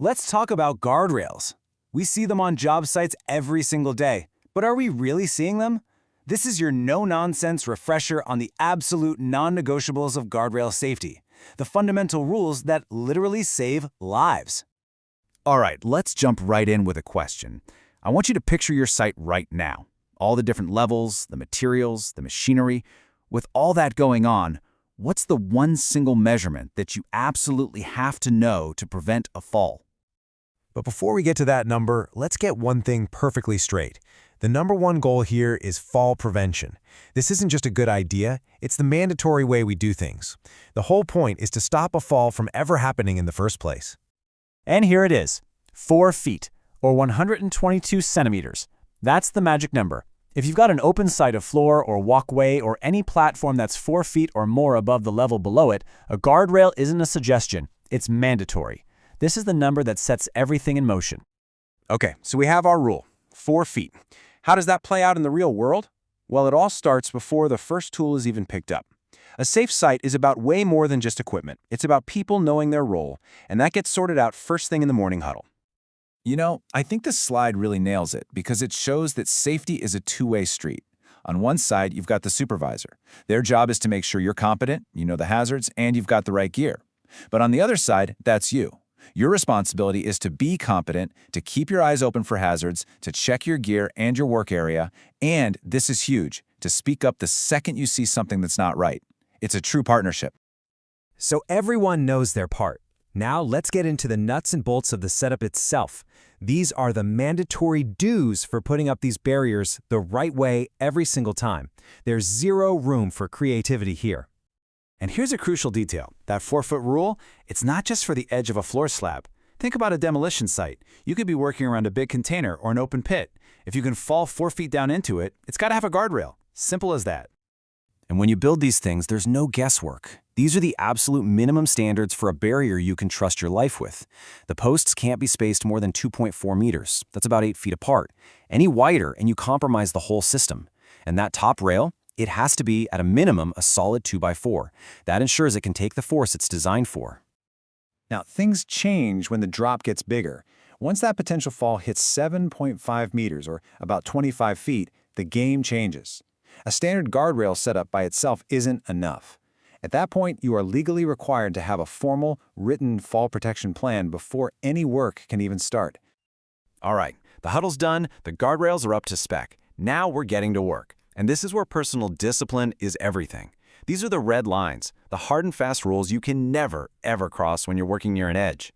Let's talk about guardrails. We see them on job sites every single day, but are we really seeing them? This is your no-nonsense refresher on the absolute non-negotiables of guardrail safety, the fundamental rules that literally save lives. All right, let's jump right in with a question. I want you to picture your site right now. All the different levels, the materials, the machinery. With all that going on, what's the one single measurement that you absolutely have to know to prevent a fall? But before we get to that number, let's get one thing perfectly straight. The number one goal here is fall prevention. This isn't just a good idea, it's the mandatory way we do things. The whole point is to stop a fall from ever happening in the first place. And here it is, 4 feet, or 122 centimeters. That's the magic number. If you've got an open site of floor or walkway or any platform that's 4 feet or more above the level below it, a guardrail isn't a suggestion, it's mandatory. This is the number that sets everything in motion. Okay, so we have our rule, 4 feet. How does that play out in the real world? Well, it all starts before the first tool is even picked up. A safe site is about way more than just equipment. It's about people knowing their role, and that gets sorted out first thing in the morning huddle. You know, I think this slide really nails it because it shows that safety is a two-way street. On one side, you've got the supervisor. Their job is to make sure you're competent, you know the hazards, and you've got the right gear. But on the other side, that's you. Your responsibility is to be competent, to keep your eyes open for hazards, to check your gear and your work area, and, this is huge, to speak up the second you see something that's not right. It's a true partnership. So everyone knows their part. Now let's get into the nuts and bolts of the setup itself. These are the mandatory do's for putting up these barriers the right way every single time. There's zero room for creativity here. And here's a crucial detail. That 4-foot rule, it's not just for the edge of a floor slab. Think about a demolition site. You could be working around a big container or an open pit. If you can fall 4 feet down into it, it's got to have a guardrail. Simple as that. And when you build these things, there's no guesswork. These are the absolute minimum standards for a barrier you can trust your life with. The posts can't be spaced more than 2.4 meters. That's about 8 feet apart. Any wider, and you compromise the whole system. And that top rail, it has to be, at a minimum, a solid 2x4. That ensures it can take the force it's designed for. Now, things change when the drop gets bigger. Once that potential fall hits 7.5 meters, or about 25 feet, the game changes. A standard guardrail setup by itself isn't enough. At that point, you are legally required to have a formal, written fall protection plan before any work can even start. All right, the huddle's done, the guardrails are up to spec. Now we're getting to work. And this is where personal discipline is everything. These are the red lines, the hard and fast rules you can never, ever cross when you're working near an edge.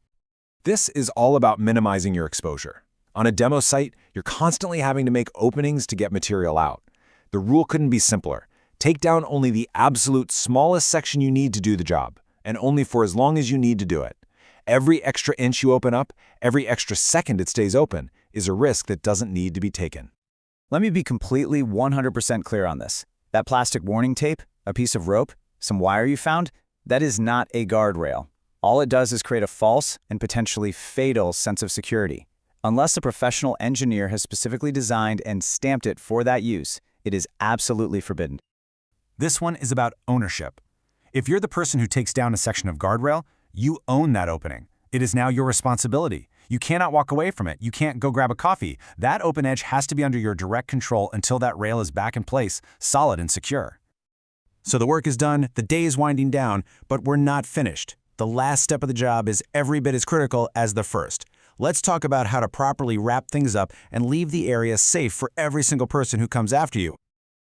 This is all about minimizing your exposure. On a demo site, you're constantly having to make openings to get material out. The rule couldn't be simpler. Take down only the absolute smallest section you need to do the job, and only for as long as you need to do it. Every extra inch you open up, every extra second it stays open, is a risk that doesn't need to be taken. Let me be completely 100% clear on this. That plastic warning tape, a piece of rope, some wire you found, that is not a guardrail. All it does is create a false and potentially fatal sense of security. Unless a professional engineer has specifically designed and stamped it for that use, it is absolutely forbidden. This one is about ownership. If you're the person who takes down a section of guardrail, you own that opening. It is now your responsibility. You cannot walk away from it. You can't go grab a coffee. That open edge has to be under your direct control until that rail is back in place, solid and secure. So the work is done, the day is winding down, but we're not finished. The last step of the job is every bit as critical as the first. Let's talk about how to properly wrap things up and leave the area safe for every single person who comes after you.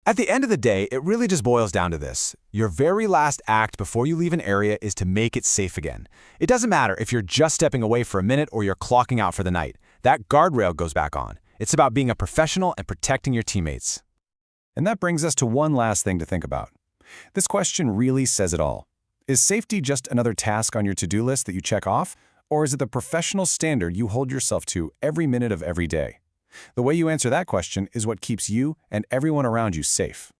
At the end of the day, it really just boils down to this. Your very last act before you leave an area is to make it safe again. It doesn't matter if you're just stepping away for a minute or you're clocking out for the night. That guardrail goes back on. It's about being a professional and protecting your teammates. And that brings us to one last thing to think about. This question really says it all. Is safety just another task on your to-do list that you check off, or is it the professional standard you hold yourself to every minute of every day? The way you answer that question is what keeps you and everyone around you safe.